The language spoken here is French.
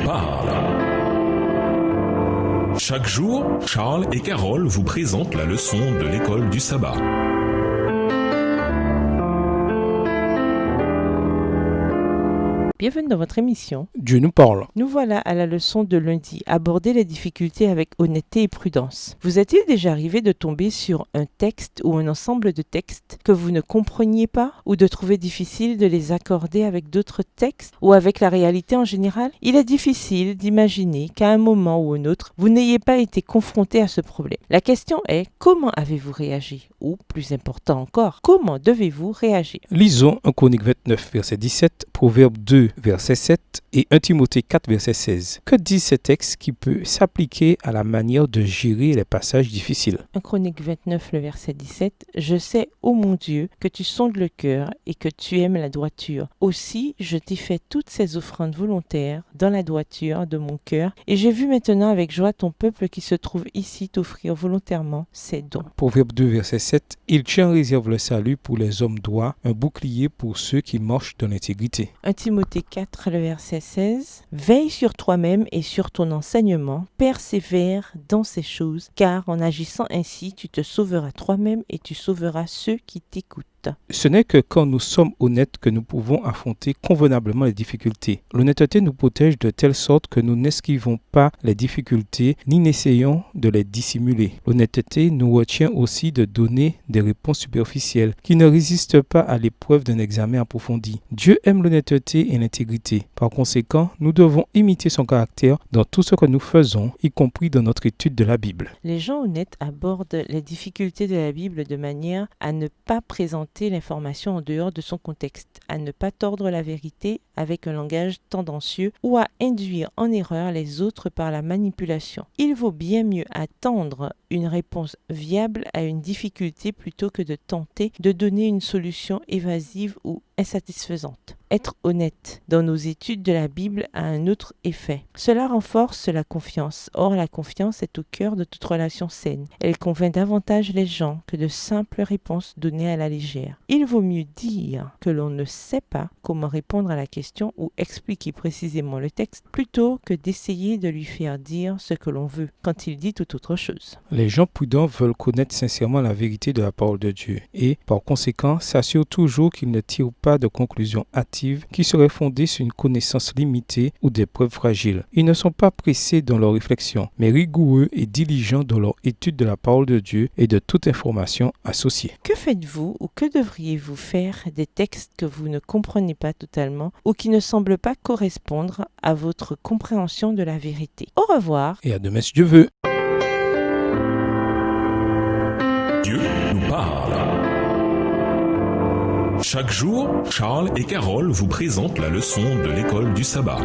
parle. Chaque jour, Charles et Carole vous présentent la leçon de l'école du sabbat. Bienvenue dans votre émission. Dieu nous parle. Nous voilà à la leçon de lundi, aborder les difficultés avec honnêteté et prudence. Vous est-il déjà arrivé de tomber sur un texte ou un ensemble de textes que vous ne compreniez pas ou de trouver difficile de les accorder avec d'autres textes ou avec la réalité en général? Il est difficile d'imaginer qu'à un moment ou un autre, vous n'ayez pas été confronté à ce problème. La question est, comment avez-vous réagi? Ou, plus important encore, comment devez-vous réagir? Lisons 1 Chronique 29, verset 17, Proverbe 2, verset 7 et 1 Timothée 4, verset 16. Que disent ces textes qui peut s'appliquer à la manière de gérer les passages difficiles? 1 Chronique 29, le verset 17. Je sais, ô mon Dieu, que tu sondes le cœur et que tu aimes la droiture. Aussi, je t'ai fait toutes ces offrandes volontaires dans la droiture de mon cœur et j'ai vu maintenant avec joie ton peuple qui se trouve ici t'offrir volontairement ses dons. Proverbe 2, verset 7. Il tient en réserve le salut pour les hommes droits, un bouclier pour ceux qui marchent dans l'intégrité. 1 Timothée 4, le verset 16. Veille sur toi-même et sur ton enseignement, persévère dans ces choses, car en agissant ainsi, tu te sauveras toi-même et tu sauveras ceux qui t'écoutent. Ce n'est que quand nous sommes honnêtes que nous pouvons affronter convenablement les difficultés. L'honnêteté nous protège de telle sorte que nous n'esquivons pas les difficultés ni n'essayons de les dissimuler. L'honnêteté nous retient aussi de donner des réponses superficielles qui ne résistent pas à l'épreuve d'un examen approfondi. Dieu aime l'honnêteté et l'intégrité. Par conséquent, nous devons imiter son caractère dans tout ce que nous faisons, y compris dans notre étude de la Bible. Les gens honnêtes abordent les difficultés de la Bible de manière à ne pas présenter l'information en dehors de son contexte, à ne pas tordre la vérité avec un langage tendancieux ou à induire en erreur les autres par la manipulation. Il vaut bien mieux attendre une réponse viable à une difficulté plutôt que de tenter de donner une solution évasive ou insatisfaisante. Être honnête dans nos études de la Bible a un autre effet. Cela renforce la confiance. Or, la confiance est au cœur de toute relation saine. Elle convainc davantage les gens que de simples réponses données à la légère. Il vaut mieux dire que l'on ne sait pas comment répondre à la question ou expliquer précisément le texte plutôt que d'essayer de lui faire dire ce que l'on veut quand il dit tout autre chose. Les gens prudents veulent connaître sincèrement la vérité de la parole de Dieu et, par conséquent, s'assurent toujours qu'ils ne tirent pas de conclusions hâtives qui seraient fondées sur une connaissance limitée ou des preuves fragiles. Ils ne sont pas pressés dans leurs réflexions, mais rigoureux et diligents dans leur étude de la parole de Dieu et de toute information associée. Que faites-vous ou que devriez-vous faire des textes que vous ne comprenez pas totalement ou qui ne semblent pas correspondre à votre compréhension de la vérité? Au revoir. Et à demain si Dieu veut. Dieu nous parle. Chaque jour, Charles et Carole vous présentent la leçon de l'école du sabbat.